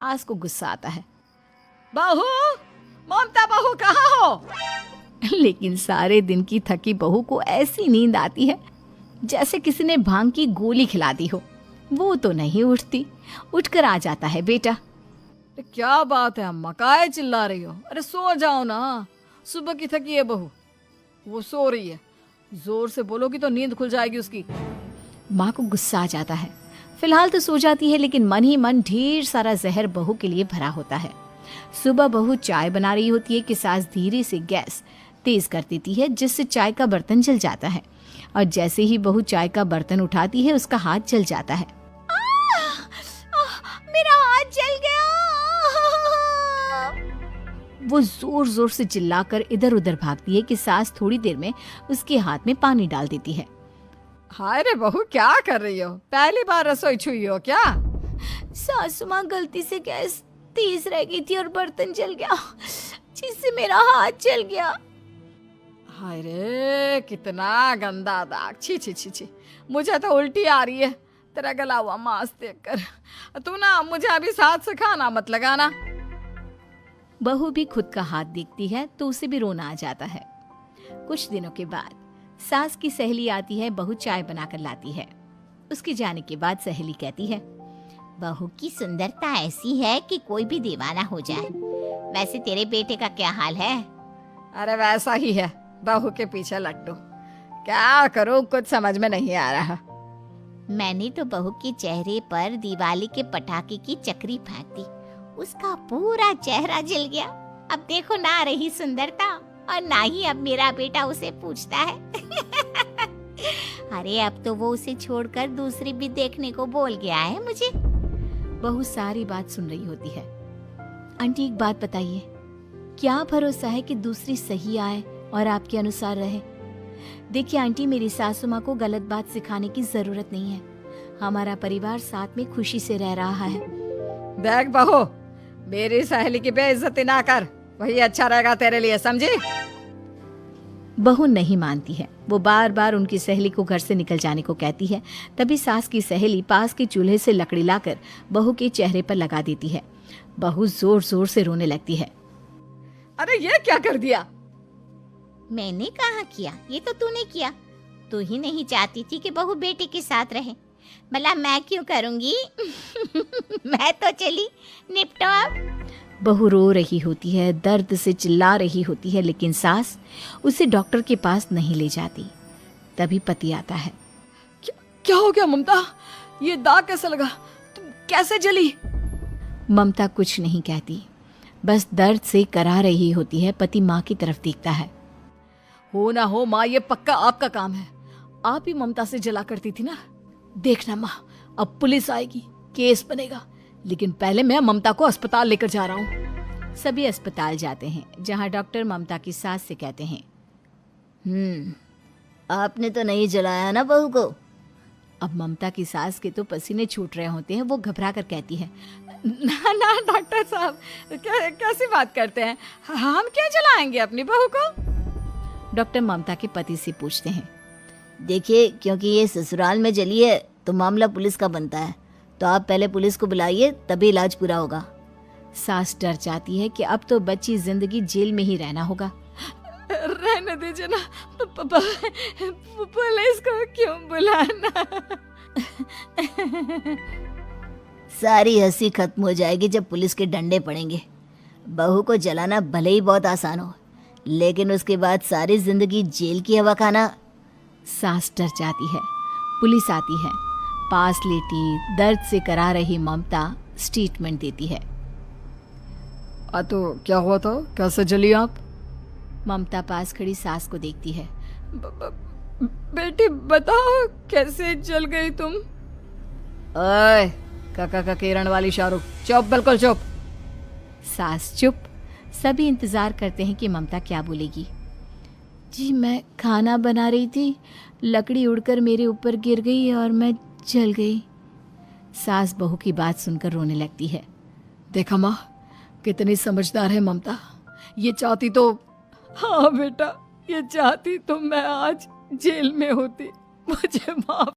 सास को गुस्सा आता है। बहू, ममता बहू कहाँ हो? लेकिन सारे दिन की थकी बहू को ऐसी नींद आती है जैसे किसी ने भांग की गोली खिला दी हो। वो तो नहीं उठती। उठकर आ जाता है बेटा। क्या बात है अम्मा, काहे चिल्ला रही हो? अरे सो जाओ ना, सुबह की थकी है बहू। वो सो रही है, जोर से बोलोगी तो नींद खुल जाएगी उसकी। माँ को गुस्सा आ जाता है। फिलहाल तो सो जाती है, लेकिन मन ही मन ढेर सारा जहर बहू के लिए भरा होता है। सुबह बहू चाय बना रही होती है कि सास धीरे से गैस तेज कर देती है, जिससे चाय का बर्तन जल जाता है। और जैसे ही बहू चाय का बर्तन उठाती है, उसका हाथ जल जाता है। मेरा हाथ जल गया। वो जोर जोर से चिल्लाकर इधर उधर भागती है कि सास थोड़ी देर में उसके हाथ में पानी डाल देती है। हाय रे बहू, क्या कर रही हो? पहली बार रसोई छुई हो क्या? सासू माँ, गलती से गैस तेज रह गई थी और बर्तन जल गया, जिससे मेरा हाथ जल गया। हाय रे, कितना गंदा दाग। छी छी छी छी, मुझे तो उल्टी आ रही है तेरा गला हुआ मांस देखकर। तू ना मुझे अभी साथ से खाना मत लगाना। बहू भी खुद का हाथ देखती है तो उसे भी रोना आ जाता है। कुछ दिनों के बाद सास की सहेली आती है। बहू चाय बनाकर लाती है। उसके जाने के बाद सहेली कहती है, बहू की सुंदरता ऐसी है कि कोई भी दीवाना हो जाए। वैसे तेरे बेटे का क्या हाल है? अरे वैसा ही है, बहू के पीछे लट्टू। क्या करूं, कुछ समझ में नहीं आ रहा। मैंने तो बहू के चेहरे पर दिवाली के पटाखे की चक्री फेंक दी, उसका पूरा चेहरा जल गया। अब देखो ना रही सुंदरता, और ना ही अब मेरा बेटा उसे पूछता है। अरे अब तो वो उसे छोड़कर दूसरी भी देखने को बोल गया है मुझे। बहू सारी बात सुन रही होती है। आंटी, एक बात बताइए, क्या भरोसा है कि दूसरी सही आए और आपके अनुसार रहे? देखिए आंटी, मेरी सासू माँ को गलत बात सिखाने की जरूरत नहीं है। हमारा परिवार साथ में खुशी से रह रहा है। देख बहू, मेरी सहेली की बेइज्जती ना कर, वही अच्छा रहेगा तेरे लिए, समझी? बहू नहीं मानती है। वो बार बार उनकी सहेली को घर से निकल जाने को कहती है। तभी सास की सहेली पास के चूल्हे से लकड़ी लाकर बहू के चेहरे पर लगा देती है। बहू जोर जोर से रोने लगती है। अरे ये क्या कर दिया? मैंने कहाँ किया, ये तो तूने किया। तू ही नहीं चाहती थी कि बहू बेटे के साथ रहे, भला मैं क्यों करूंगी? मैं तो चली, निपटो अब। बहू रो रही होती है, दर्द से चिल्ला रही होती है, लेकिन सास उसे डॉक्टर के पास नहीं ले जाती। तभी पति आता है। क्या हो गया ममता? ये दाग कैसे लगा? तुम कैसे जली? ममता कुछ नहीं कहती, बस दर्द से करा रही होती है। पति माँ की तरफ देखता है। हो ना हो माँ, ये पक्का आपका काम है। आप ही ममता से जला करती थी ना। देखना माँ, अब पुलिस आएगी, केस बनेगा, लेकिन पहले मैं ममता को अस्पताल लेकर जा रहा हूँ। सभी अस्पताल जाते हैं, जहाँ डॉक्टर ममता की सास से कहते हैं, आपने तो नहीं जलाया ना बहू को? अब ममता की सास के तो पसीने छूट रहे होते हैं। वो घबरा कर कहती है, ना ना डॉक्टर साहब, कैसी बात करते हैं? हम क्या जलाएंगे अपनी बहू को? डॉक्टर ममता के पति से पूछते हैं, देखिए, क्योंकि ये ससुराल में जली है तो मामला पुलिस का बनता है, तो आप पहले पुलिस को बुलाइए, तभी इलाज पूरा होगा। सास डर जाती है कि अब तो बच्ची जिंदगी जेल में ही रहना होगा। रहने दीजिए ना, पुलिस को क्यों बुलाना? सारी हंसी खत्म हो जाएगी जब पुलिस के डंडे पड़ेंगे। बहू को जलाना भले ही बहुत आसान हो, लेकिन उसके बाद सारी जिंदगी जेल की हवा खाना। सास डर जाती है। पुलिस आती है। पास लेटी दर्द से करा रही ममता स्टेटमेंट देती है। तो क्या हुआ था? कैसे जली आप? ममता पास खड़ी सास को देखती है। बेटी बताओ, कैसे जल गई तुम? ओए, काका का किरण वाली शाहरुख, चुप, बिल्कुल चुप। सास चुप। सभी इंतजार करते हैं कि ममता क्या बोलेगी। जी, मैं खाना बना रही थी, लकड़ी उड़कर मेरे ऊपर गिर गई और मैं जल गई। सास बहू की बात सुनकर रोने लगती है। देखा माँ, कितनी समझदार है ममता। ये चाहती तो, हाँ बेटा, ये चाहती तो मैं आज जेल में होती। मुझे माफ